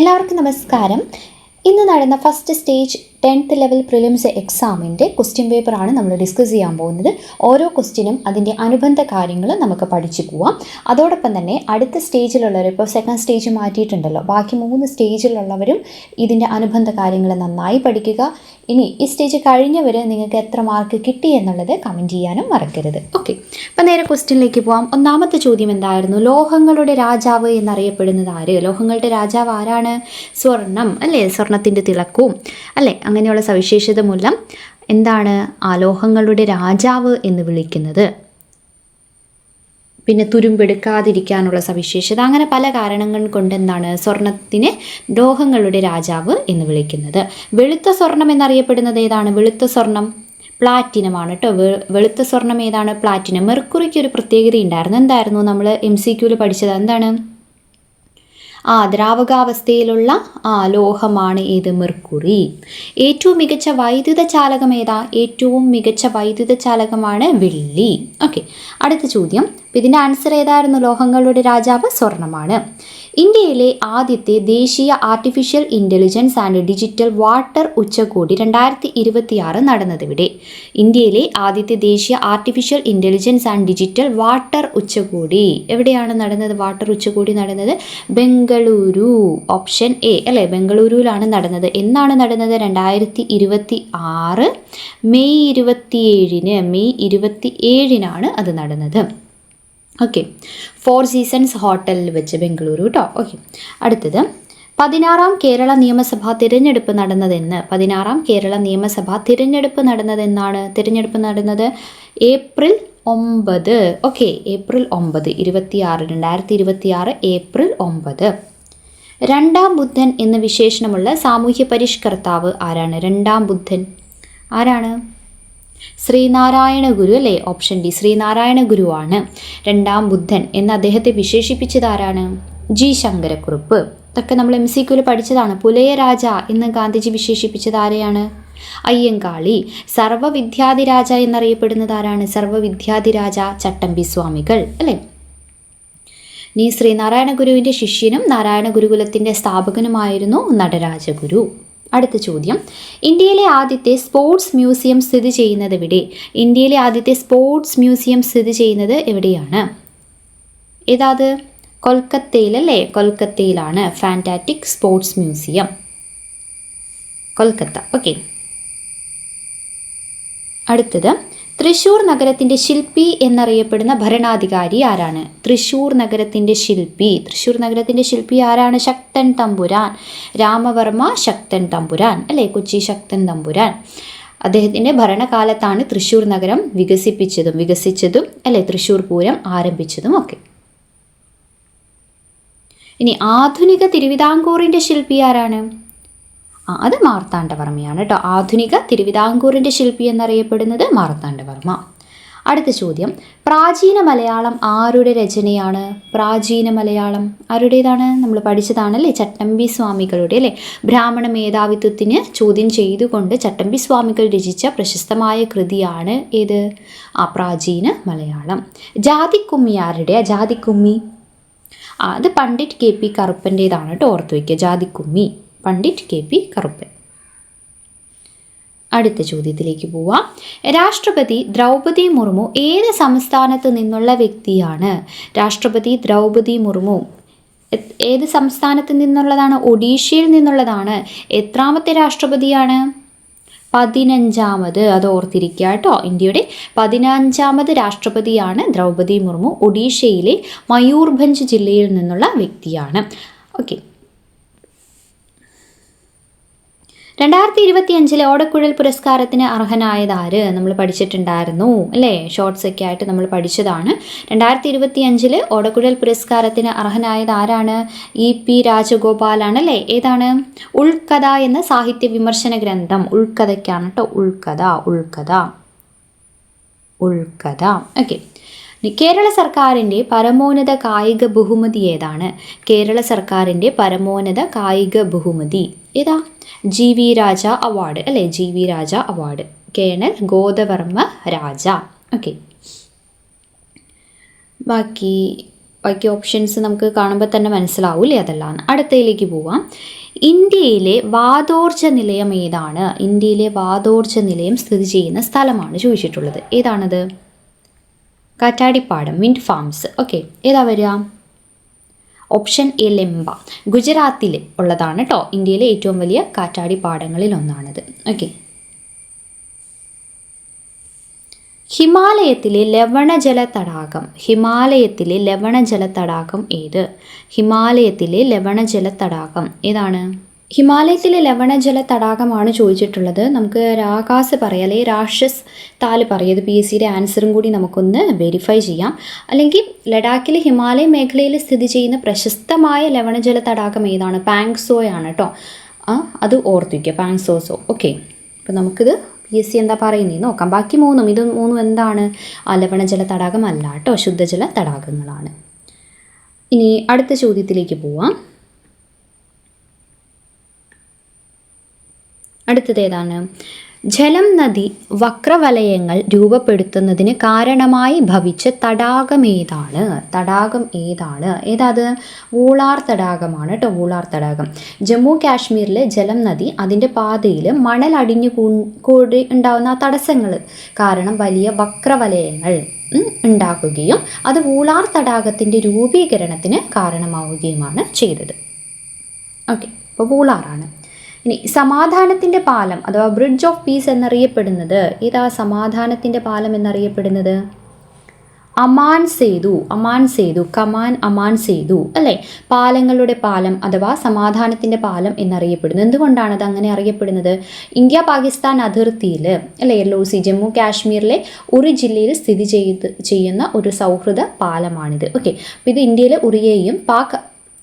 എല്ലാവർക്കും നമസ്കാരം. ഇന്ന് നടന്ന first stage 10th level prelims എക്സാമിൻ്റെ ക്വസ്റ്റ്യൻ പേപ്പറാണ് നമ്മൾ ഡിസ്കസ് ചെയ്യാൻ പോകുന്നത്. ഓരോ ക്വസ്റ്റ്യനും അതിൻ്റെ അനുബന്ധ കാര്യങ്ങൾ നമുക്ക് പഠിച്ചു പോവാം. അതോടൊപ്പം തന്നെ അടുത്ത സ്റ്റേജിലുള്ളവർ, ഇപ്പോൾ സെക്കൻഡ് സ്റ്റേജ് മാറ്റിയിട്ടുണ്ടല്ലോ, ബാക്കി 3 സ്റ്റേജിലുള്ളവരും ഇതിൻ്റെ അനുബന്ധ കാര്യങ്ങൾ നന്നായി പഠിക്കുക. ഇനി ഈ സ്റ്റേജ് കഴിഞ്ഞവർ നിങ്ങൾക്ക് എത്ര മാർക്ക് കിട്ടി എന്നുള്ളത് കമൻറ്റ് ചെയ്യാനും മറക്കരുത്. ഓക്കെ, അപ്പോൾ നേരെ ക്വസ്റ്റ്യനിലേക്ക് പോവാം. ഒന്നാമത്തെ ചോദ്യം എന്തായിരുന്നു? ലോഹങ്ങളുടെ രാജാവ് എന്നറിയപ്പെടുന്നത് ആര്? ലോഹങ്ങളുടെ രാജാവ് ആരാണ്? സ്വർണം അല്ലേ, സ്വർണത്തിൻ്റെ തിളക്കവും അല്ലേ, അങ്ങനെയുള്ള സവിശേഷത മൂലം എന്താണ് ആ ലോഹങ്ങളുടെ രാജാവ് എന്ന് വിളിക്കുന്നത്. പിന്നെ തുരുമ്പെടുക്കാതിരിക്കാനുള്ള സവിശേഷത, അങ്ങനെ പല കാരണങ്ങൾ കൊണ്ട് എന്താണ് സ്വർണത്തിനെ ലോഹങ്ങളുടെ രാജാവ് എന്ന് വിളിക്കുന്നത്. വെളുത്ത സ്വർണം എന്നറിയപ്പെടുന്നത് ഏതാണ്? വെളുത്ത സ്വർണം പ്ലാറ്റിനമാണ് കേട്ടോ. വെളുത്ത സ്വർണം ഏതാണ്? പ്ലാറ്റിനം. മെർക്കുറിക്ക് ഒരു പ്രത്യേകത ഉണ്ടായിരുന്നു. എന്തായിരുന്നു? നമ്മൾ MCQയിൽ പഠിച്ചത് എന്താണ്? ദ്രാവകാവസ്ഥയിലുള്ള ലോഹമാണ് ഏത്? മെർക്കുറി. ഏറ്റവും മികച്ച വൈദ്യുത ചാലകം ഏതാ? ഏറ്റവും മികച്ച വൈദ്യുത ചാലകമാണ് വെള്ളി. ഓക്കെ, അടുത്ത ചോദ്യം. ഇതിൻ്റെ ആൻസർ ഏതായിരുന്നു? ലോഹങ്ങളുടെ രാജാവ് സ്വർണമാണ്. ഇന്ത്യയിലെ ആദ്യത്തെ ദേശീയ artificial intelligence and digital water ഉച്ചകോടി 2026 നടന്നതെവിടെ? ഇന്ത്യയിലെ ആദ്യത്തെ ദേശീയ artificial intelligence and digital water ഉച്ചകോടി എവിടെയാണ് നടന്നത്? വാട്ടർ ഉച്ചകോടി നടന്നത് ബംഗളൂരു. ഓപ്ഷൻ എ അല്ലേ, ബംഗളൂരുവിലാണ് നടന്നത്. എന്നാണ് നടന്നത്? 2026 മെയ് 27-ന് അത് നടന്നത്. ഓക്കെ, 4 സീസൺസ് ഹോട്ടലിൽ വെച്ച് ബംഗളൂരു കേട്ടോ. ഓക്കെ, അടുത്തത് 16ാം കേരള നിയമസഭാ തിരഞ്ഞെടുപ്പ് നടന്നതെന്ന്? 16ാം കേരള നിയമസഭാ തിരഞ്ഞെടുപ്പ് നടന്നതെന്നാണ്? തിരഞ്ഞെടുപ്പ് നടന്നത് ഏപ്രിൽ 9. Okay, April 9 2026 April 9. രണ്ടാം ബുദ്ധൻ എന്ന വിശേഷണമുള്ള സാമൂഹ്യ പരിഷ്കർത്താവ് ആരാണ്? രണ്ടാം ബുദ്ധൻ ആരാണ്? ശ്രീനാരായണ ഗുരു അല്ലേ. ഓപ്ഷൻ ഡി, ശ്രീനാരായണ ഗുരുവാണ് രണ്ടാം ബുദ്ധൻ എന്ന് അദ്ദേഹത്തെ വിശേഷിപ്പിച്ചത് ആരാണ്? ജി ശങ്കരക്കുറുപ്പ്. ഇതൊക്കെ നമ്മൾ MCQയിൽ പഠിച്ചതാണ്. പുലയ രാജ എന്ന് ഗാന്ധിജി വിശേഷിപ്പിച്ചത് ആരെയാണ്? അയ്യങ്കാളി. സർവ്വവിദ്യാധിരാജ എന്നറിയപ്പെടുന്നത് ആരാണ്? സർവ്വവിദ്യാധിരാജ ചട്ടമ്പി സ്വാമികൾ അല്ലേ. നീ ശ്രീനാരായണ ഗുരുവിൻ്റെ ശിഷ്യനും നാരായണ ഗുരുകുലത്തിൻ്റെ സ്ഥാപകനുമായിരുന്നു നടരാജഗുരു. അടുത്ത ചോദ്യം. ഇന്ത്യയിലെ ആദ്യത്തെ സ്പോർട്സ് മ്യൂസിയം സ്ഥിതി ചെയ്യുന്നത് എവിടെ? ഇന്ത്യയിലെ ആദ്യത്തെ സ്പോർട്സ് മ്യൂസിയം സ്ഥിതി ചെയ്യുന്നത് എവിടെയാണ്? ഏതാത്? കൊൽക്കത്തയിലല്ലേ. കൊൽക്കത്തയിലാണ് ഫാന്റാറ്റിക് സ്പോർട്സ് മ്യൂസിയം, കൊൽക്കത്ത. ഓക്കെ, അടുത്തത്. തൃശ്ശൂർ നഗരത്തിൻ്റെ ശില്പി എന്നറിയപ്പെടുന്ന ഭരണാധികാരി ആരാണ്? തൃശ്ശൂർ നഗരത്തിൻ്റെ ശില്പി ആരാണ്? ശക്തൻ തമ്പുരാൻ. രാമവർമ്മ ശക്തൻ തമ്പുരാൻ അല്ലേ, കൊച്ചി ശക്തൻ തമ്പുരാൻ. അദ്ദേഹത്തിൻ്റെ ഭരണകാലത്താണ് തൃശ്ശൂർ നഗരം വികസിച്ചതും അല്ലേ, തൃശ്ശൂർ പൂരം ആരംഭിച്ചതും ഒക്കെ. ഇനി ആധുനിക തിരുവിതാംകൂറിൻ്റെ ശില്പി ആരാണ്? അത് മാർത്താണ്ഡവർമ്മയാണ് കേട്ടോ. ആധുനിക തിരുവിതാംകൂറിൻ്റെ ശില്പി എന്നറിയപ്പെടുന്നത് മാർത്താണ്ഡവർമ്മ. അടുത്ത ചോദ്യം. പ്രാചീന മലയാളം ആരുടെ രചനയാണ്? പ്രാചീന മലയാളം ആരുടേതാണ്? നമ്മൾ പഠിച്ചതാണല്ലേ, ചട്ടമ്പി സ്വാമികളുടെ അല്ലേ. ബ്രാഹ്മണ മേധാവിത്വത്തിന് ചോദ്യം ചെയ്തുകൊണ്ട് ചട്ടമ്പി സ്വാമികൾ രചിച്ച പ്രശസ്തമായ കൃതിയാണ് ഏത്? പ്രാചീന മലയാളം. ജാതിക്കുമ്മി ആരുടെ? ജാതിക്കുമ്മി അത് പണ്ഡിറ്റ് KP കറുപ്പൻ്റേതാണ് കേട്ടോ, ഓർത്ത് വയ്ക്കുക. ജാതിക്കുമ്മി പണ്ഡിറ്റ് KP കറുപ്പൻ. അടുത്ത ചോദ്യത്തിലേക്ക് പോവാം. രാഷ്ട്രപതി ദ്രൗപദി മുർമു ഏത് സംസ്ഥാനത്ത് നിന്നുള്ള വ്യക്തിയാണ്? രാഷ്ട്രപതി ദ്രൗപദി മുർമു ഏത് സംസ്ഥാനത്ത് നിന്നുള്ളതാണ്? ഒഡീഷയിൽ നിന്നുള്ളതാണ്. എത്രാമത്തെ രാഷ്ട്രപതിയാണ്? 15ാമത്. അത് ഓർത്തിരിക്കുക കേട്ടോ. ഇന്ത്യയുടെ 15ാമത് രാഷ്ട്രപതിയാണ് ദ്രൗപദി മുർമു. ഒഡീഷയിലെ മയൂർഭഞ്ച് ജില്ലയിൽ നിന്നുള്ള വ്യക്തിയാണ്. ഓക്കെ, 2025 ഓടക്കുഴൽ പുരസ്കാരത്തിന് അർഹനായത് ആര്? നമ്മൾ പഠിച്ചിട്ടുണ്ടായിരുന്നു അല്ലേ, ഷോർട്സ് ഒക്കെ ആയിട്ട് നമ്മൾ പഠിച്ചതാണ്. 2025 ഓടക്കുഴൽ പുരസ്കാരത്തിന് അർഹനായത് ആരാണ്? EP രാജഗോപാലാണ് അല്ലേ. ഏതാണ്? ഉൾക്കഥ എന്ന സാഹിത്യ വിമർശന ഗ്രന്ഥം. ഉൾക്കഥയ്ക്കാണ് കേട്ടോ. ഉൾക്കഥ. ഓക്കെ, കേരള സർക്കാരിൻ്റെ പരമോന്നത കായിക ബഹുമതി ഏതാണ്? കേരള സർക്കാരിൻ്റെ പരമോന്നത കായിക ബഹുമതി ഏതാ? GV രാജ അവാർഡ് അല്ലേ. GV രാജ അവാർഡ്. കേണൽ ഗോദവർമ്മ രാജ. ഓക്കെ, ബാക്കി ബാക്കി ഓപ്ഷൻസ് നമുക്ക് കാണുമ്പോൾ തന്നെ മനസ്സിലാവില്ലേ അതെല്ലാം. അടുത്തതിലേക്ക് പോവാം. ഇന്ത്യയിലെ വാതോർജ്ജ നിലയം ഏതാണ്? ഇന്ത്യയിലെ വാതോർജ്ജ നിലയം സ്ഥിതി ചെയ്യുന്ന സ്ഥലമാണ് ചോദിച്ചിട്ടുള്ളത്. ഏതാണത്? കാറ്റാടിപ്പാടം, വിൻഡ് ഫാംസ്. ഓക്കെ, ഏതാ വരിക? ഓപ്ഷൻ എ ലെംബ, ഗുജറാത്തിൽ ഉള്ളതാണ് കേട്ടോ. ഇന്ത്യയിലെ ഏറ്റവും വലിയ കാറ്റാടിപ്പാടങ്ങളിൽ ഒന്നാണിത്. ഓക്കെ, ഹിമാലയത്തിലെ ലവണജല തടാകം. ഹിമാലയത്തിലെ ലവണജല തടാകം ഏത്? ഹിമാലയത്തിലെ ലവണജല തടാകം ഏതാണ്? ഹിമാലയത്തിലെ ലവണജല തടാകമാണ് ചോദിച്ചിട്ടുള്ളത്. നമുക്ക് രാകാസ് പറയാം, അല്ലെങ്കിൽ രാക്ഷസ് താല് പറയും. ഇത് PSCയുടെ ആൻസറും കൂടി നമുക്കൊന്ന് വെരിഫൈ ചെയ്യാം. അല്ലെങ്കിൽ ലഡാക്കിലെ ഹിമാലയ മേഖലയിൽ സ്ഥിതി ചെയ്യുന്ന പ്രശസ്തമായ ലവണജല തടാകം ഏതാണ്? പാങ്സോയാണ് കേട്ടോ. അത് ഓർത്തിരിക്കുക, പാങ്സോസോ. ഓക്കെ, അപ്പോൾ നമുക്കിത് PSC എന്താ പറയുന്നത് നോക്കാം. ബാക്കി ഇത് മൂന്നും എന്താണ്? ലവണജല തടാകം അല്ല കേട്ടോ, ശുദ്ധജല തടാകങ്ങളാണ്. ഇനി അടുത്ത ചോദ്യത്തിലേക്ക് പോവാം. അടുത്തത് ഏതാണ്? ജലം നദി വക്രവലയങ്ങൾ രൂപപ്പെടുത്തുന്നതിന് കാരണമായി ഭവിച്ച തടാകം ഏതാണ്? തടാകം ഏതാണ്? ഏതാത്? വൂളാർ തടാകമാണ് കേട്ടോ, വൂളാർ തടാകം. ജമ്മു കാശ്മീരിലെ ജലം നദി അതിൻ്റെ പാതയിൽ മണൽ അടിഞ്ഞു കൂടി ഉണ്ടാകുന്ന തടസ്സങ്ങൾ കാരണം വലിയ വക്രവലയങ്ങൾ ഉണ്ടാക്കുകയും അത് വൂളാർ തടാകത്തിൻ്റെ രൂപീകരണത്തിന് കാരണമാവുകയുമാണ് ചെയ്തത്. ഓക്കെ, അപ്പോൾ വൂളാറാണ്. ഇനി സമാധാനത്തിൻ്റെ പാലം അഥവാ ബ്രിഡ്ജ് ഓഫ് പീസ് എന്നറിയപ്പെടുന്നത് ഏതാ? സമാധാനത്തിൻ്റെ പാലം എന്നറിയപ്പെടുന്നത് അമാൻ സേതു. അമാൻ സേതു അല്ലേ? പാലങ്ങളുടെ പാലം അഥവാ സമാധാനത്തിൻ്റെ പാലം എന്നറിയപ്പെടുന്നു. എന്തുകൊണ്ടാണ് അത് അങ്ങനെ അറിയപ്പെടുന്നത്? ഇന്ത്യ പാകിസ്ഥാൻ അതിർത്തിയിൽ അല്ലേ, LOC ജമ്മു കാശ്മീരിലെ ഉറി ജില്ലയിൽ സ്ഥിതി ചെയ്യുന്ന ഒരു സൗഹൃദ പാലമാണിത്. ഓക്കെ, അപ്പോൾ ഇത് ഇന്ത്യയിലെ ഉറിയെയും പാക്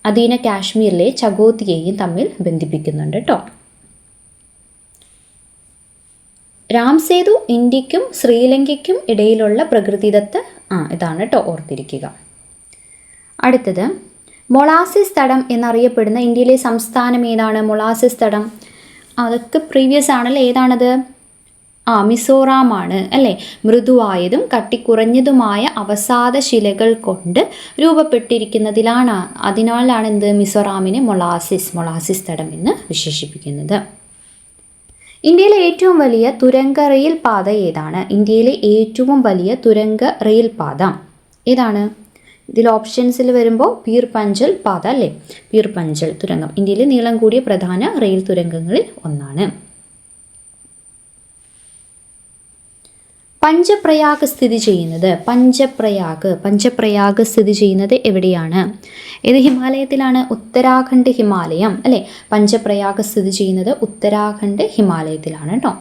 അധീന കാശ്മീരിലെ ചഗോത്തിയെയും തമ്മിൽ ബന്ധിപ്പിക്കുന്നുണ്ട് കേട്ടോ. രാം സേതു ഇന്ത്യക്കും ശ്രീലങ്കയ്ക്കും ഇടയിലുള്ള പ്രകൃതിദത്ത ഇതാണ് കേട്ടോ, ഓർത്തിരിക്കുക. അടുത്തത് മൊളാസിസ് തടം എന്നറിയപ്പെടുന്ന ഇന്ത്യയിലെ സംസ്ഥാനം ഏതാണ്? മൊളാസിസ് തടം അതൊക്കെ പ്രീവിയസ് ആണല്ലോ. ഏതാണത്? മിസോറാമാണ് അല്ലേ? മൃദുവായതും കട്ടിക്കുറഞ്ഞതുമായ അവസാദ ശിലകൾ കൊണ്ട് അതിനാലാണ് എന്ത് മിസോറാമിനെ മൊളാസിസ് തടം എന്ന് വിശേഷിപ്പിക്കുന്നത്. ഇന്ത്യയിലെ ഏറ്റവും വലിയ തുരങ്ക റെയിൽ പാത ഏതാണ്? ഇന്ത്യയിലെ ഏറ്റവും വലിയ തുരങ്ക റെയിൽ പാത ഏതാണ്? ഇതിൽ ഓപ്ഷൻസിൽ വരുമ്പോൾ പീർ പഞ്ചൽ പാത അല്ലേ, പീർ പഞ്ചൽ തുരങ്കം ഇന്ത്യയിലെ നീളം കൂടിയ പ്രധാന റെയിൽ തുരങ്കങ്ങളിൽ ഒന്നാണ്. പഞ്ചപ്രയാഗ് സ്ഥിതി ചെയ്യുന്നത് എവിടെയാണ്? ഏത് ഹിമാലയത്തിലാണ്? ഉത്തരാഖണ്ഡ് ഹിമാലയം അല്ലേ? പഞ്ചപ്രയാഗ് സ്ഥിതി ചെയ്യുന്നത് ഉത്തരാഖണ്ഡ് ഹിമാലയത്തിലാണ് കേട്ടോ.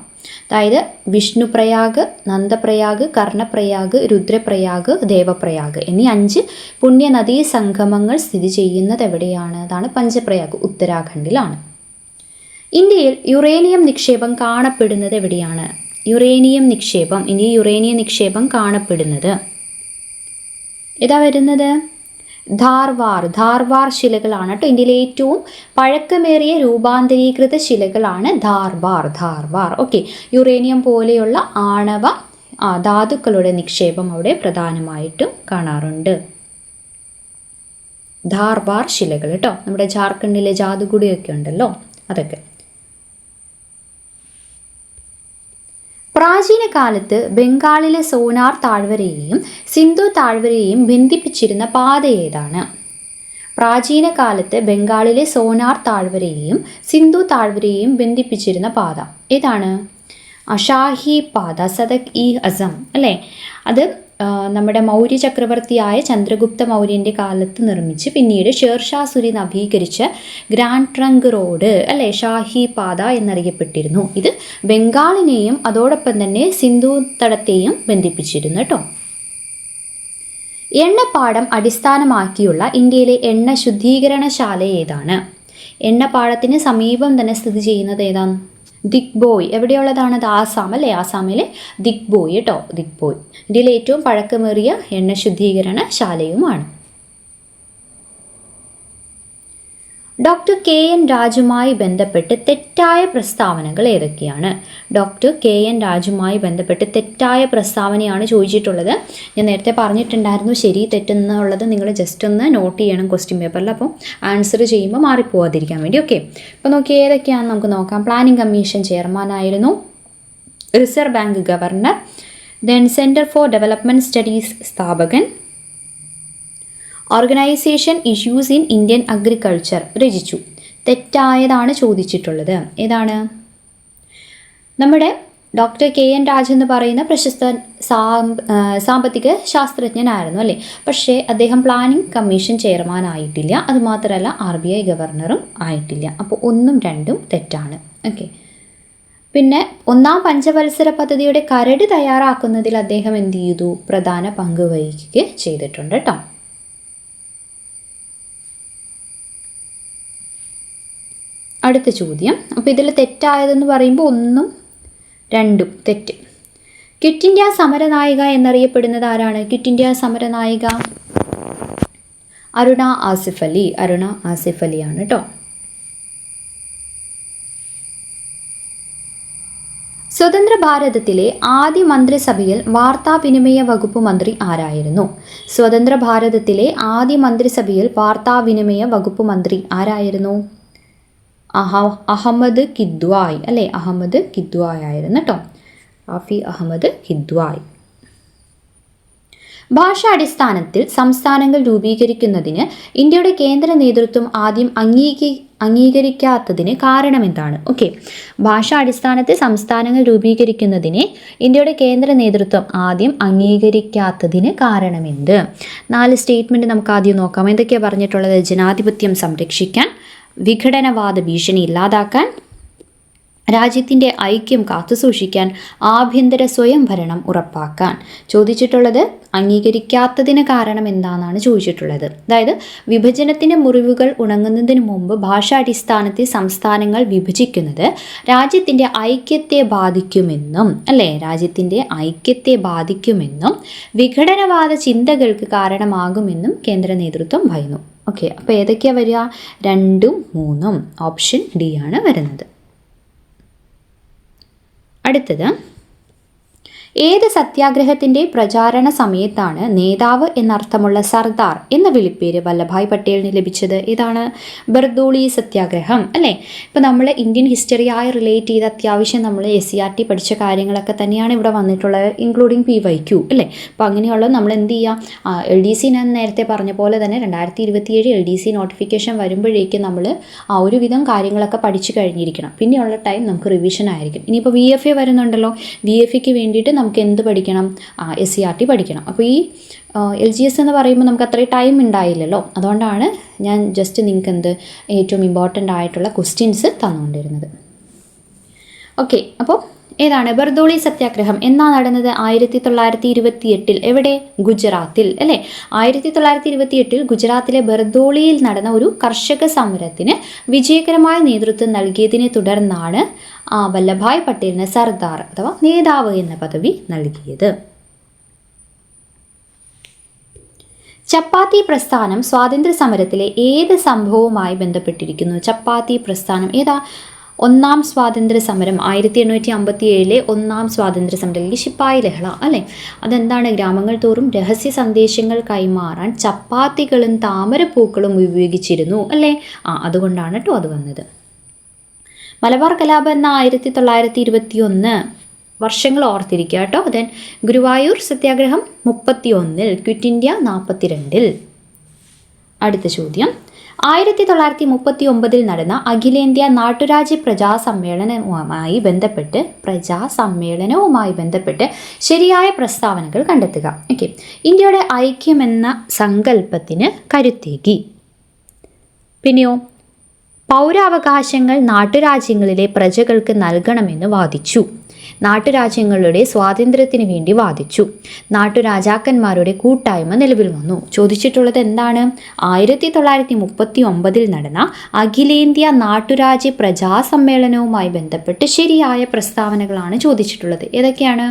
അതായത് വിഷ്ണുപ്രയാഗ്, നന്ദപ്രയാഗ്, കർണപ്രയാഗ്, രുദ്രപ്രയാഗ്, ദേവപ്രയാഗ് എന്നീ 5 പുണ്യനദീ സംഗമങ്ങൾ സ്ഥിതി ചെയ്യുന്നത് എവിടെയാണ്? അതാണ് പഞ്ചപ്രയാഗ്, ഉത്തരാഖണ്ഡിലാണ്. ഇന്ത്യയിൽ യുറേനിയം നിക്ഷേപം കാണപ്പെടുന്നത് എവിടെയാണ്? ഇന്ത്യയിൽ യുറേനിയം നിക്ഷേപം കാണപ്പെടുന്നത് ഏതാ വരുന്നത്? ധാർവാർ ശിലകളാണ് കേട്ടോ. ഇന്ത്യയിലെ ഏറ്റവും പഴക്കമേറിയ രൂപാന്തരീകൃത ശിലകളാണ് ധാർവാർ. ഓക്കെ, യുറേനിയം പോലെയുള്ള ആണവ ധാതുക്കളുടെ നിക്ഷേപം അവിടെ പ്രധാനമായിട്ടും കാണാറുണ്ട്. ധാർവാർ ശിലകൾ കേട്ടോ. നമ്മുടെ ജാർഖണ്ഡിലെ ജാദുഗുഡിയൊക്കെ ഉണ്ടല്ലോ, അതൊക്കെ. പ്രാചീന കാലത്ത് ബംഗാളിലെ സോനാർ താഴ്വരയെയും സിന്ധു താഴ്വരയെയും ബന്ധിപ്പിച്ചിരുന്ന പാത ഏതാണ്? പ്രാചീന കാലത്ത് ബംഗാളിലെ സോനാർ താഴ്വരയെയും സിന്ധു താഴ്വരയെയും ബന്ധിപ്പിച്ചിരുന്ന പാത ഏതാണ്? ഷാഹി പാത, സദക്-ഇ-അസം അല്ലേ? അത് നമ്മുടെ മൗര്യ ചക്രവർത്തിയായ ചന്ദ്രഗുപ്ത മൗര്യൻ്റെ കാലത്ത് നിർമ്മിച്ച് പിന്നീട് ഷേർഷാ സൂരി നവീകരിച്ച ഗ്രാൻഡ് ട്രങ്ക് റോഡ് അല്ലേ, ഷാഹി പാത എന്നറിയപ്പെട്ടിരുന്നു. ഇത് ബംഗാളിനെയും അതോടൊപ്പം തന്നെ സിന്ധു തടത്തെയും ബന്ധിപ്പിച്ചിരുന്നു കേട്ടോ. എണ്ണപ്പാടം അടിസ്ഥാനമാക്കിയുള്ള ഇന്ത്യയിലെ എണ്ണ ശുദ്ധീകരണശാല ഏതാണ്? എണ്ണപ്പാടത്തിന് സമീപം തന്നെ സ്ഥിതി ചെയ്യുന്നത് ഏതാണ്? ദിഗ്ബോയ്. എവിടെയുള്ളതാണത്? ആസാം അല്ലേ? ആസാമിലെ ദിഗ്ബോയ് കേട്ടോ, ദിഗ്ബോയ് ഇന്ത്യയിലെ ഏറ്റവും പഴക്കമേറിയ എണ്ണ ശുദ്ധീകരണ ശാലയുമാണ്. ഡോക്ടർ കെ എൻ രാജുമായി ബന്ധപ്പെട്ട് തെറ്റായ പ്രസ്താവനകൾ ഏതൊക്കെയാണ്? ഡോക്ടർ കെ എൻ രാജുമായി ബന്ധപ്പെട്ട് തെറ്റായ പ്രസ്താവനയാണ് ചോദിച്ചിട്ടുള്ളത്. ഞാൻ നേരത്തെ പറഞ്ഞിട്ടുണ്ടായിരുന്നു ശരി തെറ്റെന്നുള്ളത് നിങ്ങൾ ജസ്റ്റ് ഒന്ന് നോട്ട് ചെയ്യണം ക്വസ്റ്റ്യൻ പേപ്പറിൽ, അപ്പോൾ ആൻസർ ചെയ്യുമ്പോൾ മാറിപ്പോവാതിരിക്കാൻ വേണ്ടി. ഓക്കെ, അപ്പോൾ നോക്കി ഏതൊക്കെയാണെന്ന് നമുക്ക് നോക്കാം. പ്ലാനിംഗ് കമ്മീഷൻ ചെയർമാനായിരുന്നു, Reserve Bank governor, then Centre for Development Studies സ്ഥാപകൻ, organisation issues in Indian agriculture രചിച്ചു. തെറ്റായതാണ് ചോദിച്ചിട്ടുള്ളത്. ഏതാണ്? നമ്മുടെ ഡോക്ടർ കെ എൻ രാജു എന്ന് പറയുന്ന പ്രശസ്ത സാമ്പത്തിക ശാസ്ത്രജ്ഞനായിരുന്നു അല്ലേ, പക്ഷേ അദ്ദേഹം പ്ലാനിംഗ് കമ്മീഷൻ ചെയർമാൻ ആയിട്ടില്ല. അതുമാത്രമല്ല RBI ഗവർണറും ആയിട്ടില്ല. അപ്പോൾ 1ഉം 2ഉം തെറ്റാണ്. ഓക്കെ, പിന്നെ 1ാം പഞ്ചവത്സര പദ്ധതിയുടെ കരട് തയ്യാറാക്കുന്നതിൽ അദ്ദേഹം എന്ത് ചെയ്തു? പ്രധാന പങ്ക് വഹിക്കുക ചെയ്തിട്ടുണ്ട് കേട്ടോ. അടുത്ത ചോദ്യം. അപ്പോൾ ഇതിൽ തെറ്റായതെന്ന് പറയുമ്പോൾ 1ഉം 2ഉം തെറ്റ്. ക്വിറ്റ് ഇന്ത്യ സമരനായിക എന്നറിയപ്പെടുന്നത് ആരാണ്? ക്വിറ്റ് ഇന്ത്യ സമരനായിക അരുണ ആസിഫ് അലി. അരുണ ആസിഫ് അലിയാണ് കേട്ടോ. സ്വതന്ത്ര ഭാരതത്തിലെ ആദ്യ മന്ത്രിസഭയിൽ വാർത്താവിനിമയ വകുപ്പ് മന്ത്രി ആരായിരുന്നു? സ്വതന്ത്ര ഭാരതത്തിലെ ആദ്യ മന്ത്രിസഭയിൽ വാർത്താവിനിമയ വകുപ്പ് മന്ത്രി ആരായിരുന്നു? അഹമ്മദ് കിദ്വായ് അല്ലേ, അഹമ്മദ് കിദ്വായ് ആയിരുന്നു കേട്ടോ. റാഫി അഹമ്മദ് കിദ്വായ്. ഭാഷാടിസ്ഥാനത്തിൽ സംസ്ഥാനങ്ങൾ രൂപീകരിക്കുന്നതിന് ഇന്ത്യയുടെ കേന്ദ്ര നേതൃത്വം ആദ്യം അംഗീകരിക്കാത്തതിന് കാരണം എന്താണ്? ഓക്കെ, ഭാഷാടിസ്ഥാനത്തിൽ സംസ്ഥാനങ്ങൾ രൂപീകരിക്കുന്നതിന് ഇന്ത്യയുടെ കേന്ദ്ര നേതൃത്വം ആദ്യം അംഗീകരിക്കാത്തതിന് കാരണമെന്ത്? 4 സ്റ്റേറ്റ്മെൻറ്റ് നമുക്ക് ആദ്യം നോക്കാം. എന്തൊക്കെയാണ് പറഞ്ഞിട്ടുള്ളത്? ജനാധിപത്യം സംരക്ഷിക്കാൻ, വിഘടനവാദ ഭീഷണി ഇല്ലാതാക്കാൻ, രാജ്യത്തിൻ്റെ ഐക്യം കാത്തുസൂക്ഷിക്കാൻ, ആഭ്യന്തര സ്വയംഭരണം ഉറപ്പാക്കാൻ. ചോദിച്ചിട്ടുള്ളത് അംഗീകരിക്കാത്തതിന് കാരണം എന്താണെന്നാണ് ചോദിച്ചിട്ടുള്ളത്. അതായത് വിഭജനത്തിൻ്റെ മുറിവുകൾ ഉണങ്ങുന്നതിന് മുമ്പ് ഭാഷാടിസ്ഥാനത്തിൽ സംസ്ഥാനങ്ങൾ വിഭജിക്കുന്നത് രാജ്യത്തിൻ്റെ ഐക്യത്തെ ബാധിക്കുമെന്നും അല്ലേ, രാജ്യത്തിൻ്റെ ഐക്യത്തെ ബാധിക്കുമെന്നും വിഘടനവാദ ചിന്തകൾക്ക് കാരണമാകുമെന്നും കേന്ദ്ര നേതൃത്വം പറയുന്നു. ഓക്കെ, അപ്പോൾ ഏതൊക്കെയാണ് വരിക? 2ഉം 3ഉം. ഓപ്ഷൻ ഡി ആണ് വരുന്നത്. അടുത്തത്, ഏത് സത്യാഗ്രഹത്തിൻ്റെ പ്രചാരണ സമയത്താണ് നേതാവ് എന്നർത്ഥമുള്ള സർദാർ എന്ന വിളിപ്പേര് വല്ലഭായ് പട്ടേലിന് ലഭിച്ചത്? ഏതാണ്? ബർദോളി സത്യാഗ്രഹം അല്ലേ. ഇപ്പോൾ നമ്മൾ ഇന്ത്യൻ ഹിസ്റ്ററിയായി റിലേറ്റ് ചെയ്ത് അത്യാവശ്യം നമ്മൾ SCERT പഠിച്ച കാര്യങ്ങളൊക്കെ തന്നെയാണ് ഇവിടെ വന്നിട്ടുള്ളത്, ഇൻക്ലൂഡിങ് PYQ അല്ലേ. അപ്പോൾ അങ്ങനെയുള്ള നമ്മൾ എന്ത് ചെയ്യുക? LDC ഞാൻ നേരത്തെ പറഞ്ഞ പോലെ തന്നെ 2027 LDC നോട്ടിഫിക്കേഷൻ വരുമ്പോഴേക്കും നമ്മൾ ഒരുവിധം കാര്യങ്ങളൊക്കെ പഠിച്ചു കഴിഞ്ഞിരിക്കണം. പിന്നെയുള്ള ടൈം നമുക്ക് റിവിഷൻ ആയിരിക്കും. ഇനിയിപ്പോൾ VFA വരുന്നുണ്ടല്ലോ, VFAക്ക് വേണ്ടിയിട്ട് നമുക്ക് എന്ത് പഠിക്കണം? SCERT പഠിക്കണം. അപ്പോൾ ഈ LGS എന്ന് പറയുമ്പോൾ നമുക്ക് അത്രയും ടൈം ഉണ്ടായില്ലല്ലോ, അതുകൊണ്ടാണ് ഞാൻ ജസ്റ്റ് നിങ്ങൾക്ക് ഏറ്റവും ഇമ്പോർട്ടൻ്റ് ആയിട്ടുള്ള ക്വസ്റ്റ്യൻസ് തന്നുകൊണ്ടിരുന്നത്. ഓക്കെ, അപ്പോൾ ഏതാണ്? ബർദോളി സത്യാഗ്രഹം എന്നാ നടന്നത്? 1928. എവിടെ? ഗുജറാത്തിൽ അല്ലേ. 1928 ഗുജറാത്തിലെ ബർദോളിയിൽ നടന്ന ഒരു കർഷക സമരത്തിന് വിജയകരമായ നേതൃത്വം നൽകിയതിനെ തുടർന്നാണ് വല്ലഭായ് പട്ടേലിന് സർദാർ അഥവാ നേതാവ് എന്ന പദവി നൽകിയത്. ചപ്പാത്തി പ്രസ്ഥാനം സ്വാതന്ത്ര്യ സമരത്തിലെ ഏത് സംഭവവുമായി ബന്ധപ്പെട്ടിരിക്കുന്നു? ചപ്പാത്തി പ്രസ്ഥാനം ഏതാ? 1ാം സ്വാതന്ത്ര്യ സമരം 1857 1ാം സ്വാതന്ത്ര്യ സമരം, അല്ലെങ്കിൽ ശിപ്പായി ലഹള അല്ലേ. അതെന്താണ്? ഗ്രാമങ്ങൾ തോറും രഹസ്യ സന്ദേശങ്ങൾ കൈമാറാൻ ചപ്പാത്തികളും താമരപ്പൂക്കളും ഉപയോഗിച്ചിരുന്നു അല്ലേ. അതുകൊണ്ടാണ് കേട്ടോ അത് വന്നത്. മലബാർ കലാപം എന്ന 1921 വർഷങ്ങൾ ഓർത്തിരിക്കുക കേട്ടോ. ദെൻ ഗുരുവായൂർ സത്യാഗ്രഹം 31, ക്വിറ്റ് ഇന്ത്യ 42. അടുത്ത ചോദ്യം, 1939 നടന്ന അഖിലേന്ത്യാ നാട്ടുരാജ്യ പ്രജാസമ്മേളനവുമായി ബന്ധപ്പെട്ട് ശരിയായ പ്രസ്താവനകൾ കണ്ടെത്തുക. ഓക്കെ, ഇന്ത്യയുടെ ഐക്യമെന്ന സങ്കല്പത്തിന് കരുത്തേകി. പിന്നെയോ, പൗരാവകാശങ്ങൾ നാട്ടുരാജ്യങ്ങളിലെ പ്രജകൾക്ക് നൽകണമെന്ന് വാദിച്ചു. നാട്ടുരാജ്യങ്ങളുടെ സ്വാതന്ത്ര്യത്തിന് വേണ്ടി വാദിച്ചു. നാട്ടുരാജാക്കന്മാരുടെ കൂട്ടായ്മ നിലവിൽ വന്നു. ചോദിച്ചിട്ടുള്ളത് എന്താണ്? 1939 നടന്ന അഖിലേന്ത്യാ നാട്ടുരാജ്യ പ്രജാസമ്മേളനവുമായി ബന്ധപ്പെട്ട് ശരിയായ പ്രസ്താവനകളാണ് ചോദിച്ചിട്ടുള്ളത്. ഏതൊക്കെയാണ്?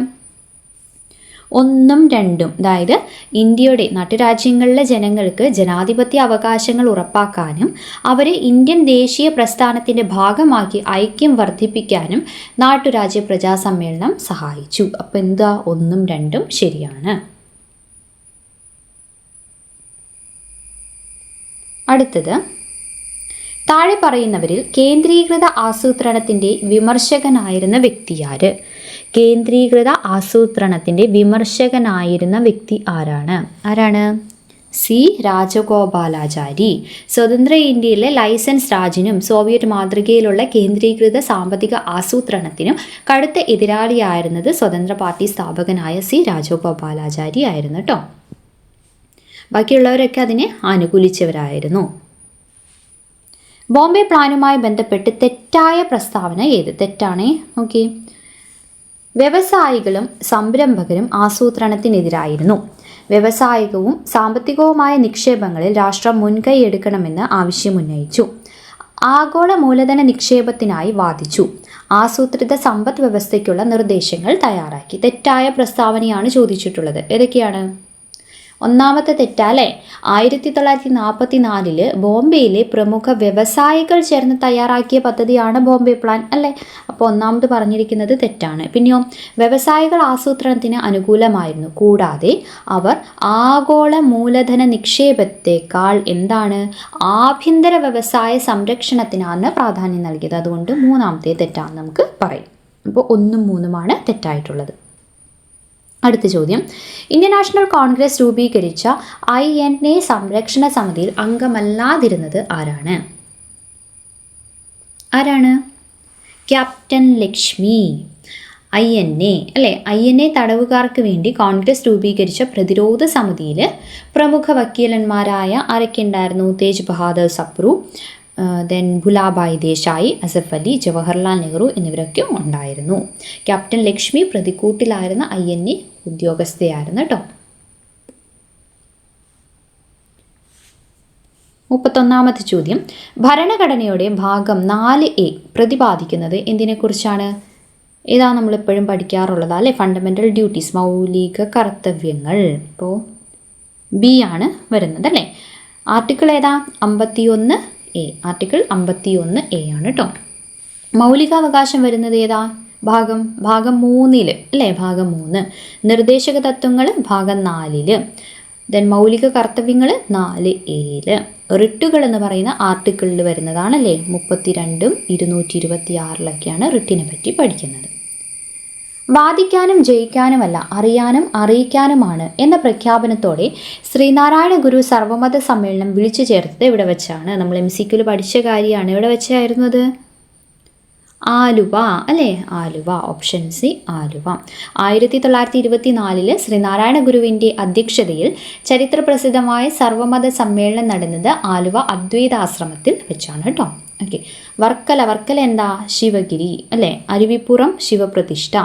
ഒന്നും രണ്ടും, അതായത് ഇന്ത്യയുടെ നാട്ടുരാജ്യങ്ങളിലെ ജനങ്ങൾക്ക് ജനാധിപത്യ അവകാശങ്ങൾ ഉറപ്പാക്കാനും അവരെ ഇന്ത്യൻ ദേശീയ പ്രസ്ഥാനത്തിൻ്റെ ഭാഗമാക്കി ഐക്യം വർദ്ധിപ്പിക്കാനും നാട്ടുരാജ്യ പ്രജാസമ്മേളനം സഹായിച്ചു. അപ്പോൾ എന്താ, ഒന്നും രണ്ടും ശരിയാണ്. അടുത്തത്, താഴെ പറയുന്നവരിൽ കേന്ദ്രീകൃത ആസൂത്രണത്തിൻ്റെ വിമർശകനായിരുന്ന വ്യക്തിയാര്? കേന്ദ്രീകൃത ആസൂത്രണത്തിൻ്റെ വിമർശകനായിരുന്ന വ്യക്തി ആരാണ്? സി രാജഗോപാലാചാരി. സ്വതന്ത്ര ഇന്ത്യയിലെ ലൈസൻസ് രാജിനും സോവിയറ്റ് മാതൃകയിലുള്ള കേന്ദ്രീകൃത സാമ്പത്തിക ആസൂത്രണത്തിനും കടുത്ത എതിരാളിയായിരുന്നത് സ്വതന്ത്ര പാർട്ടി സ്ഥാപകനായ സി രാജഗോപാലാചാരി ആയിരുന്നു കേട്ടോ. ബാക്കിയുള്ളവരൊക്കെ അതിനെ അനുകൂലിച്ചവരായിരുന്നു. ബോംബെ പ്ലാനുമായി ബന്ധപ്പെട്ട് തെറ്റായ പ്രസ്താവന ഏത്? തെറ്റാണേ. ഓക്കെ. വ്യവസായികളും സംരംഭകരും ആസൂത്രണത്തിനെതിരായിരുന്നു. വ്യവസായികവും സാമ്പത്തികവുമായ നിക്ഷേപങ്ങളിൽ രാഷ്ട്രം മുൻകൈ എടുക്കണമെന്ന് ആവശ്യമുന്നയിച്ചു. ആഗോള മൂലധന നിക്ഷേപത്തിനായി വാദിച്ചു. ആസൂത്രിത സമ്പദ് വ്യവസ്ഥയ്ക്കുള്ള നിർദ്ദേശങ്ങൾ തയ്യാറാക്കി. തെറ്റായ പ്രസ്താവനയാണ് ചോദിച്ചിട്ടുള്ളത്. ഏതൊക്കെയാണ്? ഒന്നാമത്തെ തെറ്റല്ലേ, 1944 ബോംബെയിലെ പ്രമുഖ വ്യവസായികൾ ചേർന്ന് തയ്യാറാക്കിയ പദ്ധതിയാണ് ബോംബെ പ്ലാൻ അല്ലേ. അപ്പോൾ ഒന്നാമത് പറഞ്ഞിരിക്കുന്നത് തെറ്റാണ്. പിന്നെയോ, വ്യവസായികൾ ആസൂത്രണത്തിന് അനുകൂലമായിരുന്നു. കൂടാതെ അവർ ആഗോള മൂലധന നിക്ഷേപത്തെക്കാൾ എന്താണ്, ആഭ്യന്തര വ്യവസായ സംരക്ഷണത്തിനാണ് പ്രാധാന്യം നൽകിയത്. അതുകൊണ്ട് മൂന്നാമത്തെ തെറ്റാണെന്ന് നമുക്ക് പറയും. അപ്പോൾ 1ഉം 3ഉമാണ് തെറ്റായിട്ടുള്ളത്. അടുത്ത ചോദ്യം, ഇന്ത്യൻ നാഷണൽ കോൺഗ്രസ് രൂപീകരിച്ച INA സംരക്ഷണ സമിതിയിൽ അംഗമല്ലാതിരുന്നത് ആരാണ്? ക്യാപ്റ്റൻ ലക്ഷ്മി. INA അല്ലേ, INA തടവുകാർക്ക് വേണ്ടി കോൺഗ്രസ് രൂപീകരിച്ച പ്രതിരോധ സമിതിയിൽ പ്രമുഖ വക്കീലന്മാരായ ആരൊക്കെ ഉണ്ടായിരുന്നു? തേജ് ബഹാദൂർ സപ്രു, ഭുലാഭായ് ദേശായി, അസഫ് അലി, ജവഹർലാൽ നെഹ്റു എന്നിവരൊക്കെ ഉണ്ടായിരുന്നു. ക്യാപ്റ്റൻ ലക്ഷ്മി പ്രതിക്കൂട്ടിലായിരുന്ന INA ഉദ്യോഗസ്ഥയായിരുന്നു കേട്ടോ. 31ാമത്തെ ചോദ്യം, ഭരണഘടനയുടെ ഭാഗം 4A പ്രതിപാദിക്കുന്നത് എന്തിനെക്കുറിച്ചാണ്? ഏതാ നമ്മളെപ്പോഴും പഠിക്കാറുള്ളതാ അല്ലേ, ഫണ്ടമെൻ്റൽ ഡ്യൂട്ടീസ്, മൗലിക കർത്തവ്യങ്ങൾ. ഇപ്പോൾ B ആണ് വരുന്നത് അല്ലേ. ആർട്ടിക്കിൾ ഏതാ? 51A. ആർട്ടിക്കിൾ 51A ആണ് കേട്ടോ. മൗലികാവകാശം വരുന്നത് ഏതാ? ഭാഗം 3 അല്ലേ, ഭാഗം 3. നിർദ്ദേശക തത്വങ്ങൾ ഭാഗം 4. മൗലിക കർത്തവ്യങ്ങൾ 4A. റിട്ടുകൾ എന്ന് പറയുന്ന ആർട്ടിക്കിളിൽ വരുന്നതാണല്ലേ. 32ഉം 226 റിട്ടിനെ പറ്റി പഠിക്കുന്നത്. വാദിക്കാനും ജയിക്കാനുമല്ല, അറിയാനും അറിയിക്കാനുമാണ് എന്ന പ്രഖ്യാപനത്തോടെ ശ്രീനാരായണ ഗുരു സർവമത സമ്മേളനം വിളിച്ചു ചേർത്തത് ഇവിടെ വെച്ചാണ്? നമ്മൾ MCQൽ പഠിച്ച കാര്യമാണ്. ഇവിടെ വെച്ചായിരുന്നത് ആലുവ അല്ലേ, ആലുവ. Option C Aluva. 1924 ശ്രീനാരായണ ഗുരുവിൻ്റെ അധ്യക്ഷതയിൽ ചരിത്രപ്രസിദ്ധമായ സർവമത സമ്മേളനം നടന്നത് ആലുവ അദ്വൈതാശ്രമത്തിൽ വെച്ചാണ് കേട്ടോ. ഓക്കെ. വർക്കല എന്താ? ശിവഗിരി അല്ലേ. അരുവിപ്പുറം ശിവപ്രതിഷ്ഠ.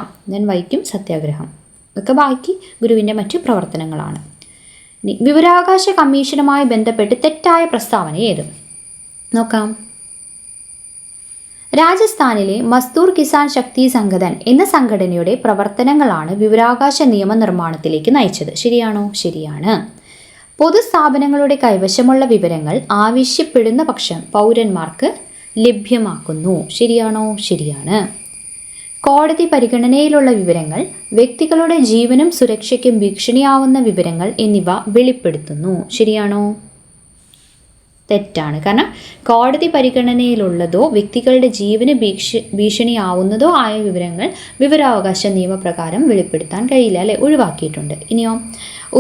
വൈക്കം സത്യാഗ്രഹം. ഇതൊക്കെ ബാക്കി ഗുരുവിൻ്റെ മറ്റു പ്രവർത്തനങ്ങളാണ്. ഇനി വിവരാവകാശ കമ്മീഷനുമായി ബന്ധപ്പെട്ട് തെറ്റായ പ്രസ്താവന ഏത്? നോക്കാം. രാജസ്ഥാനിലെ മസ്ദൂർ കിസാൻ ശക്തി സംഘടൻ എന്ന സംഘടനയുടെ പ്രവർത്തനങ്ങളാണ് വിവരാവകാശ നിയമനിർമ്മാണത്തിലേക്ക് നയിച്ചത്. ശരിയാണോ? ശരിയാണ്. പൊതുസ്ഥാപനങ്ങളുടെ കൈവശമുള്ള വിവരങ്ങൾ ആവശ്യപ്പെടുന്ന പക്ഷം പൗരന്മാർക്ക് ലഭ്യമാക്കുന്നു. ശരിയാണോ? ശരിയാണ്. കോടതി പരിഗണനയിലുള്ള വിവരങ്ങൾ, വ്യക്തികളുടെ ജീവനും സുരക്ഷയ്ക്കും ഭീഷണിയാവുന്ന വിവരങ്ങൾ എന്നിവ വെളിപ്പെടുത്തുന്നു. ശരിയാണോ? തെറ്റാണ്. കാരണം കോടതി പരിഗണനയിലുള്ളതോ വ്യക്തികളുടെ ജീവന് ഭീഷണിയാവുന്നതോ ആയ വിവരങ്ങൾ വിവരാവകാശ നിയമപ്രകാരം വെളിപ്പെടുത്താൻ കഴിയില്ല അല്ലെ, ഒഴിവാക്കിയിട്ടുണ്ട്. ഇനിയോ,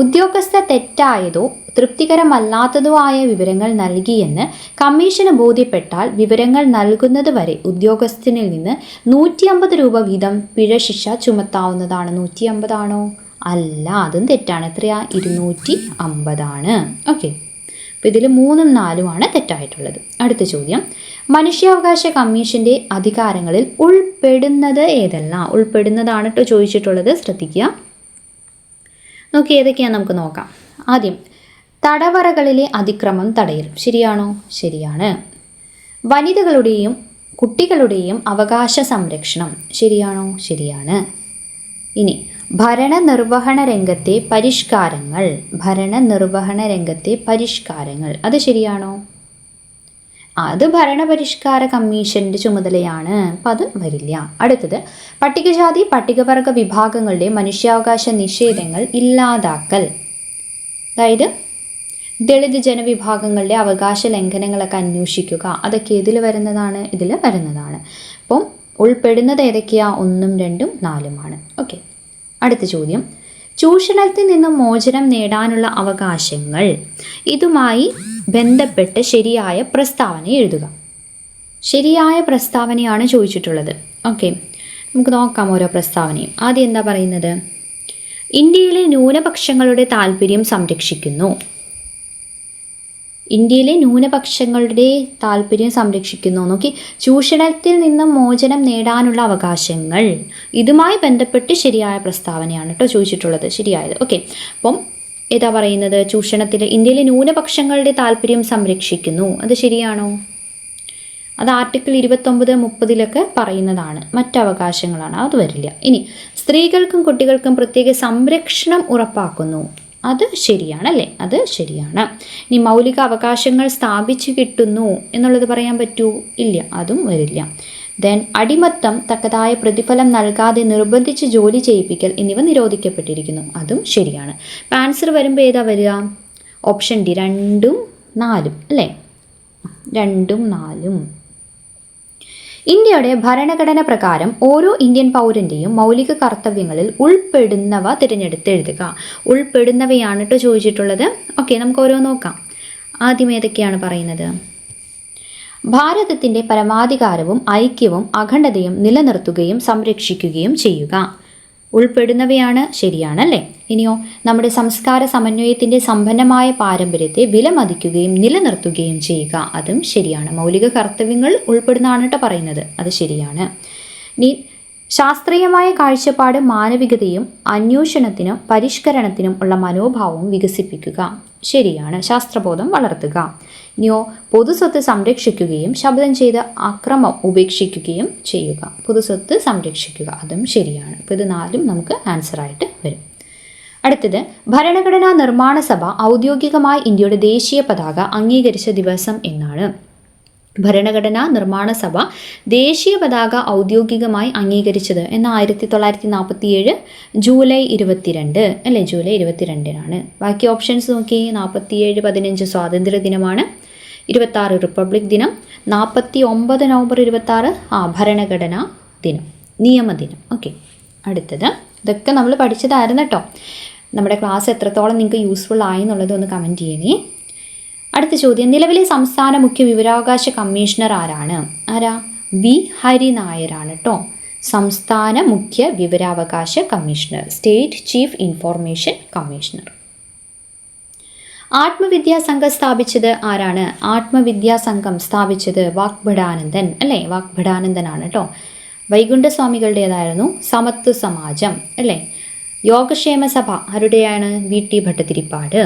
ഉദ്യോഗസ്ഥ തെറ്റായതോ തൃപ്തികരമല്ലാത്തതോ ആയ വിവരങ്ങൾ നൽകിയെന്ന് കമ്മീഷന് ബോധ്യപ്പെട്ടാൽ വിവരങ്ങൾ നൽകുന്നത് വരെ ഉദ്യോഗസ്ഥനിൽ നിന്ന് 150 രൂപ വീതം പിഴ ശിക്ഷ ചുമത്താവുന്നതാണ്. 150 ആണോ? അല്ല, അതും തെറ്റാണ്. എത്രയാ? 250 ആണ്. ഓക്കെ. അപ്പോൾ ഇതിൽ 3ഉം 4ഉമാണ് തെറ്റായിട്ടുള്ളത്. അടുത്ത ചോദ്യം, മനുഷ്യാവകാശ കമ്മീഷൻ്റെ അധികാരങ്ങളിൽ ഉൾപ്പെടുന്നത് ഏതെല്ലാം? ഉൾപ്പെടുന്നതാണ് കേട്ടോ ചോദിച്ചിട്ടുള്ളത്. ശ്രദ്ധിക്കുക. നോക്കി ഏതൊക്കെയാണ് നമുക്ക് നോക്കാം. ആദ്യം, തടവറകളിലെ അതിക്രമം തടയൽ. ശരിയാണോ? ശരിയാണ്. വനിതകളുടെയും കുട്ടികളുടെയും അവകാശ സംരക്ഷണം. ശരിയാണോ? ശരിയാണ്. ഇനി ഭരണനിർവഹണ രംഗത്തെ പരിഷ്കാരങ്ങൾ. ഭരണനിർവഹണ രംഗത്തെ പരിഷ്കാരങ്ങൾ അത് ശരിയാണോ? അത് ഭരണപരിഷ്കാര കമ്മീഷൻ്റെ ചുമതലയാണ്, അപ്പം അത് വരില്ല. അടുത്തത് പട്ടികജാതി പട്ടികവർഗ വിഭാഗങ്ങളുടെ മനുഷ്യാവകാശ നിഷേധങ്ങൾ ഇല്ലാതാക്കൽ. അതായത് ദളിത് ജനവിഭാഗങ്ങളുടെ അവകാശ ലംഘനങ്ങളൊക്കെ അന്വേഷിക്കുക. അതൊക്കെ ഇതിൽ വരുന്നതാണ്, ഇതിൽ വരുന്നതാണ്. അപ്പം ഉൾപ്പെടുന്നത് ഏതൊക്കെയാണ്? 1, 2, 4 ഓക്കെ. അടുത്ത ചോദ്യം, ചൂഷണത്തിൽ നിന്നും മോചനം നേടാനുള്ള അവകാശങ്ങൾ. ഇതുമായി ബന്ധപ്പെട്ട് ശരിയായ പ്രസ്താവന എഴുതുക. ശരിയായ പ്രസ്താവനയാണ് ചോദിച്ചിട്ടുള്ളത്. ഓക്കെ, നമുക്ക് നോക്കാം ഓരോ പ്രസ്താവനയും. ആദ്യം എന്താ പറയുന്നത്? ഇന്ത്യയിലെ ന്യൂനപക്ഷങ്ങളുടെ താല്പര്യം സംരക്ഷിക്കുന്നു. ഇന്ത്യയിലെ ന്യൂനപക്ഷങ്ങളുടെ താല്പര്യം സംരക്ഷിക്കുന്നു. നോക്കി, ചൂഷണത്തിൽ നിന്നും മോചനം നേടാനുള്ള അവകാശങ്ങൾ. ഇതുമായി ബന്ധപ്പെട്ട് ശരിയായ പ്രസ്താവനയാണ് കേട്ടോ ചോദിച്ചിട്ടുള്ളത്, ശരിയായത്. ഓക്കെ, അപ്പം ഏതാ പറയുന്നത്? ചൂഷണത്തിൽ ഇന്ത്യയിലെ ന്യൂനപക്ഷങ്ങളുടെ താല്പര്യം സംരക്ഷിക്കുന്നു. അത് ശരിയാണോ? അത് ആർട്ടിക്കിൾ 29, 30 പറയുന്നതാണ്. മറ്റവകാശങ്ങളാണ്, അത് വരില്ല. ഇനി സ്ത്രീകൾക്കും കുട്ടികൾക്കും പ്രത്യേക സംരക്ഷണം ഉറപ്പാക്കുന്നു. അത് ശരിയാണല്ലേ? അത് ശരിയാണ്. ഇനി മൗലിക അവകാശങ്ങൾ സ്ഥാപിച്ചു കിട്ടുന്നു എന്നുള്ളത് പറയാൻ പറ്റൂ? ഇല്ല, അതും വരില്ല. ദെൻ അടിമത്തം, തക്കതായ പ്രതിഫലം നൽകാതെ നിർബന്ധിച്ച് ജോലി ചെയ്യിപ്പിക്കൽ എന്നിവ നിരോധിക്കപ്പെട്ടിരിക്കുന്നു. അതും ശരിയാണ്. അപ്പം ആൻസർ വരുമ്പോൾ ഏതാ വരിക? ഓപ്ഷൻ ഡി, 2, 4 അല്ലേ? 2, 4. ഇന്ത്യയുടെ ഭരണഘടന പ്രകാരം ഓരോ ഇന്ത്യൻ പൗരൻ്റെയും മൗലിക കർത്തവ്യങ്ങളിൽ ഉൾപ്പെടുന്നവ തിരഞ്ഞെടുത്ത് എഴുതുക. ഉൾപ്പെടുന്നവയാണ് കേട്ടോ ചോദിച്ചിട്ടുള്ളത്. ഓക്കെ, നമുക്ക് ഓരോ നോക്കാം. ആദ്യം ഏതൊക്കെയാണ് പറയുന്നത്? ഭാരതത്തിൻ്റെ പരമാധികാരവും ഐക്യവും അഖണ്ഡതയും നിലനിർത്തുകയും സംരക്ഷിക്കുകയും ചെയ്യുക. ഉൾപ്പെടുന്നവയാണ്, ശരിയാണല്ലേ? ഇനിയോ, നമ്മുടെ സംസ്കാര സമന്വയത്തിൻ്റെ സമ്പന്നമായ പാരമ്പര്യത്തെ വിലമതിക്കുകയും നിലനിർത്തുകയും ചെയ്യുക. അതും ശരിയാണ്. മൗലിക കർത്തവ്യങ്ങൾ ഉൾപ്പെടുന്നതാണ് കേട്ടോ പറയുന്നത്, അത് ശരിയാണ്. ഇനി ശാസ്ത്രീയമായ കാഴ്ചപ്പാട്, മാനവികതയും അന്വേഷണത്തിനും പരിഷ്കരണത്തിനും ഉള്ള മനോഭാവവും വികസിപ്പിക്കുക. ശരിയാണ്. ശാസ്ത്രബോധം വളർത്തുക. ഇനിയോ, പൊതുസ്വത്ത് സംരക്ഷിക്കുകയും ശബ്ദം ചെയ്ത് അക്രമം ഉപേക്ഷിക്കുകയും ചെയ്യുക. പൊതുസ്വത്ത് സംരക്ഷിക്കുക, അതും ശരിയാണ്. അപ്പോൾ ഇത് 4 നമുക്ക് ആൻസറായിട്ട് വരും. അടുത്തത്, ഭരണഘടനാ നിർമ്മാണ സഭ ഔദ്യോഗികമായി ഇന്ത്യയുടെ ദേശീയ പതാക അംഗീകരിച്ച ദിവസം എന്നാണ്? ഭരണഘടനാ നിർമ്മാണ സഭ ദേശീയ പതാക ഔദ്യോഗികമായി അംഗീകരിച്ചത് എന്ന 1947 ജൂലൈ 22 അല്ലേ? ജൂലൈ 22 ബാക്കി ഓപ്ഷൻസ് നോക്കി. 47, 15 സ്വാതന്ത്ര്യ ദിനമാണ്. 26 റിപ്പബ്ലിക് ദിനം. 49 നവംബർ 26 ഭരണഘടനാ ദിനം, നിയമദിനം. ഓക്കെ, അടുത്തത് ഇതൊക്കെ നമ്മൾ പഠിച്ചതായിരുന്നു കേട്ടോ. നമ്മുടെ ക്ലാസ് എത്രത്തോളം നിങ്ങൾക്ക് യൂസ്ഫുൾ ആയി എന്നുള്ളത് ഒന്ന് കമൻറ്റ് ചെയ്യണേ. അടുത്ത ചോദ്യം, നിലവിലെ സംസ്ഥാന മുഖ്യ വിവരാവകാശ കമ്മീഷണർ ആരാണ്? ആരാ? വി ഹരിനായരാണ് കേട്ടോ. സംസ്ഥാന മുഖ്യ വിവരാവകാശ commissioner, state chief information commissioner. ആത്മവിദ്യാ സംഘം സ്ഥാപിച്ചത് ആരാണ്? ആത്മവിദ്യാ സംഘം സ്ഥാപിച്ചത് വാഗ്ഭടാനന്ദൻ അല്ലേ? വാഗ്ഭടാനന്ദനാണ് കേട്ടോ. വൈകുണ്ഠസ്വാമികളുടേതായിരുന്നു സമത്വ സമാജം അല്ലേ? യോഗക്ഷേമ സഭ ആരുടെയാണ്? വി.ടി. ഭട്ടതിരിപ്പാട്.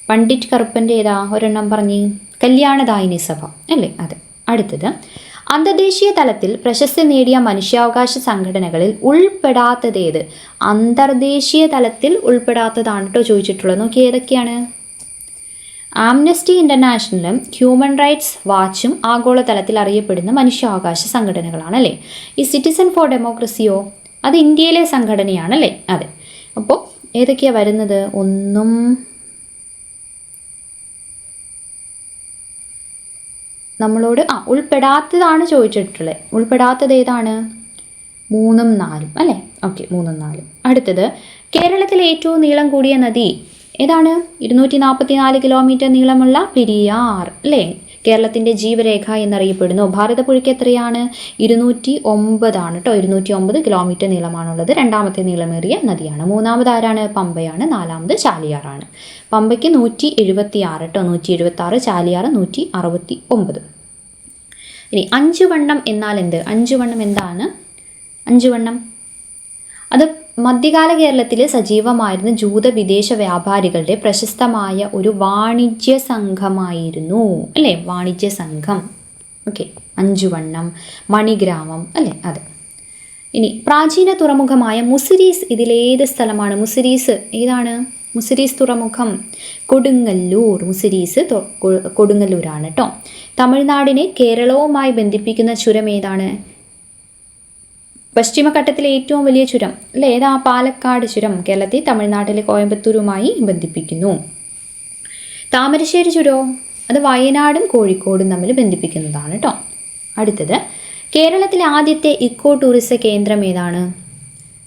പണ്ഡിറ്റ് കറുപ്പൻ്റെ ഏതാ? ഒരെണ്ണം പറഞ്ഞ്. കല്യാണദായിനി സഭ അല്ലേ? അതെ. അടുത്തത്, അന്തർദേശീയ തലത്തിൽ പ്രശസ്തി നേടിയ മനുഷ്യാവകാശ സംഘടനകളിൽ ഉൾപ്പെടാത്തതേത്? അന്തർദേശീയ തലത്തിൽ ഉൾപ്പെടാത്തതാണ് കേട്ടോ ചോദിച്ചിട്ടുള്ളത്. നോക്കി ഏതൊക്കെയാണ്? ആംനസ്റ്റി ഇൻ്റർനാഷണലും ഹ്യൂമൻ റൈറ്റ്സ് വാച്ചും ആഗോളതലത്തിൽ അറിയപ്പെടുന്ന മനുഷ്യാവകാശ സംഘടനകളാണല്ലേ. ഈ സിറ്റിസൺ ഫോർ ഡെമോക്രസിയോ? അത് ഇന്ത്യയിലെ സംഘടനയാണല്ലേ? അതെ. അപ്പോൾ ഏതൊക്കെയാണ് വരുന്നത്? ഒന്നും നമ്മളോട് ഉൾപ്പെടാത്തതാണ് ചോദിച്ചിട്ടുള്ളത്. ഉൾപ്പെടാത്തത് ഏതാണ്? 3, 4 അല്ലേ? ഓക്കെ, 3, 4. അടുത്തത്, കേരളത്തിലെ ഏറ്റവും നീളം കൂടിയ നദി ഏതാണ്? 244 കിലോമീറ്റർ നീളമുള്ള പെരിയാർ അല്ലേ? കേരളത്തിൻ്റെ ജീവരേഖ എന്നറിയപ്പെടുന്നു. ഭാരതപ്പുഴയ്ക്ക് എത്രയാണ്? 209 കേട്ടോ. 209 കിലോമീറ്റർ നീളമാണുള്ളത്. രണ്ടാമത്തെ നീളമേറിയ നദിയാണ്. മൂന്നാമത് ആരാണ്? പമ്പയാണ്. നാലാമത് ചാലിയാറാണ്. പമ്പയ്ക്ക് 176 കേട്ടോ. 176, ചാലിയാർ 169. ഇനി 5 വണ്ണം എന്നാൽ എന്ത്? 5 വണ്ണം എന്താണ്? 5 വണ്ണം അത് മധ്യകാല കേരളത്തിൽ സജീവമായിരുന്ന ജൂത വിദേശ വ്യാപാരികളുടെ പ്രശസ്തമായ ഒരു വാണിജ്യ സംഘമായിരുന്നു അല്ലേ? വാണിജ്യ സംഘം. ഓക്കെ, 5 വണ്ണം, മണിഗ്രാമം അല്ലേ? അതെ. ഇനി പ്രാചീന തുറമുഖമായ മുസിരീസ് ഇതിലേത് സ്ഥലമാണ്? മുസിരീസ് ഏതാണ്? മുസിരീസ് തുറമുഖം കൊടുങ്ങല്ലൂർ. മുസിരീസ് കൊടുങ്ങല്ലൂരാണ് കേട്ടോ. തമിഴ്നാടിനെ കേരളവുമായി ബന്ധിപ്പിക്കുന്ന ചുരം ഏതാണ്? പശ്ചിമഘട്ടത്തിലെ ഏറ്റവും വലിയ ചുരം അല്ലേ? ഏതാ? പാലക്കാട് ചുരം കേരളത്തെ തമിഴ്നാട്ടിലെ കോയമ്പത്തൂരുമായി ബന്ധിപ്പിക്കുന്നു. താമരശ്ശേരി ചുരമോ? അത് വയനാടും കോഴിക്കോടും തമ്മിൽ ബന്ധിപ്പിക്കുന്നതാണ് കേട്ടോ. അടുത്തത്, കേരളത്തിലെ ആദ്യത്തെ ഇക്കോ ടൂറിസം കേന്ദ്രം ഏതാണ്?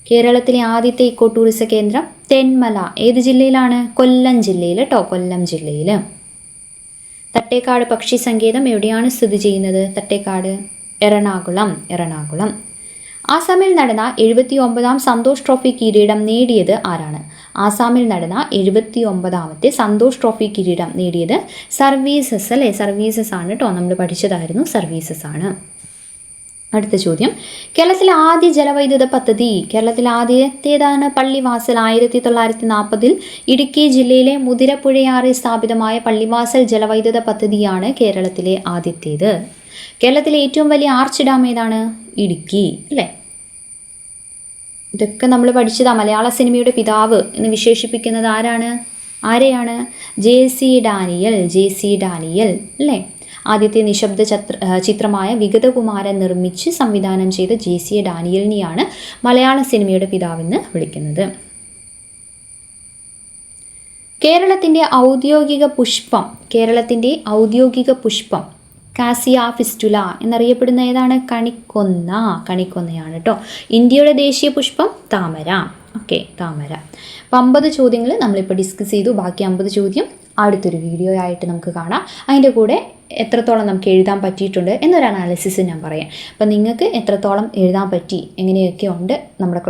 കേരളത്തിലെ ആദ്യത്തെ ഇക്കോ ടൂറിസം കേന്ദ്രം തെന്മല. ഏത് ജില്ലയിലാണ്? കൊല്ലം ജില്ലയിൽ കേട്ടോ, കൊല്ലം ജില്ലയിൽ. തട്ടേക്കാട് പക്ഷി സങ്കേതം എവിടെയാണ് സ്ഥിതി ചെയ്യുന്നത്? തട്ടേക്കാട് എറണാകുളം. ആസാമിൽ നടന്ന 79ാം സന്തോഷ് ട്രോഫി കിരീടം നേടിയത് ആരാണ്? ആസാമിൽ നടന്ന 79ാമത്തെ സന്തോഷ് ട്രോഫി കിരീടം നേടിയത് സർവീസസ് അല്ലേ? സർവീസസ് ആണ് കേട്ടോ, നമ്മൾ പഠിച്ചതായിരുന്നു, സർവീസസ് ആണ്. അടുത്ത ചോദ്യം, കേരളത്തിലെ ആദ്യ ജലവൈദ്യുത പദ്ധതി. കേരളത്തിലെ ആദ്യത്തേതാണ്? പള്ളിവാസൽ. 1940 ഇടുക്കി ജില്ലയിലെ മുതിരപ്പുഴയാറിൽ സ്ഥാപിതമായ പള്ളിവാസൽ ജലവൈദ്യുത പദ്ധതിയാണ് കേരളത്തിലെ ആദ്യത്തേത്. കേരളത്തിലെ ഏറ്റവും വലിയ ആർച്ച് ഡാം ഏതാണ്? ഇടുക്കി അല്ലേ? ഇതൊക്കെ നമ്മൾ പഠിച്ചതാ. മലയാള സിനിമയുടെ പിതാവ് എന്ന് വിശേഷിപ്പിക്കുന്നത് ആരെയാണ്? JC ഡാനിയൽ അല്ലേ? ആദ്യത്തെ നിശബ്ദ ചിത്രമായ വിഗതകുമാരൻ നിർമ്മിച്ച് സംവിധാനം ചെയ്ത JC ഡാനിയലിനെയാണ് മലയാള സിനിമയുടെ പിതാവെന്ന് വിളിക്കുന്നത്. കേരളത്തിൻ്റെ ഔദ്യോഗിക പുഷ്പം കാസിയ ഫിസ്റ്റുല എന്നറിയപ്പെടുന്ന ഏതാണ്? കണിക്കൊന്നയാണ് കേട്ടോ. ഇന്ത്യയുടെ ദേശീയ പുഷ്പം താമര. ഓക്കെ, താമര. അപ്പോൾ 50 ചോദ്യങ്ങൾ നമ്മളിപ്പോൾ ഡിസ്കസ് ചെയ്തു. ബാക്കി 50 ചോദ്യം അടുത്തൊരു വീഡിയോ ആയിട്ട് നമുക്ക് കാണാം. അതിൻ്റെ കൂടെ എത്രത്തോളം നമുക്ക് എഴുതാൻ പറ്റിയിട്ടുണ്ട് എന്നൊരു അനാലിസിസ് ഞാൻ പറയാം. അപ്പം നിങ്ങൾക്ക് എത്രത്തോളം എഴുതാൻ പറ്റി, എങ്ങനെയൊക്കെ ഉണ്ട്, നമ്മുടെ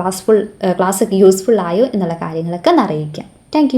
ക്ലാസ്സൊക്കെ യൂസ്ഫുൾ ആയോ എന്നുള്ള കാര്യങ്ങളൊക്കെ ഒന്ന് അറിയിക്കാം. താങ്ക്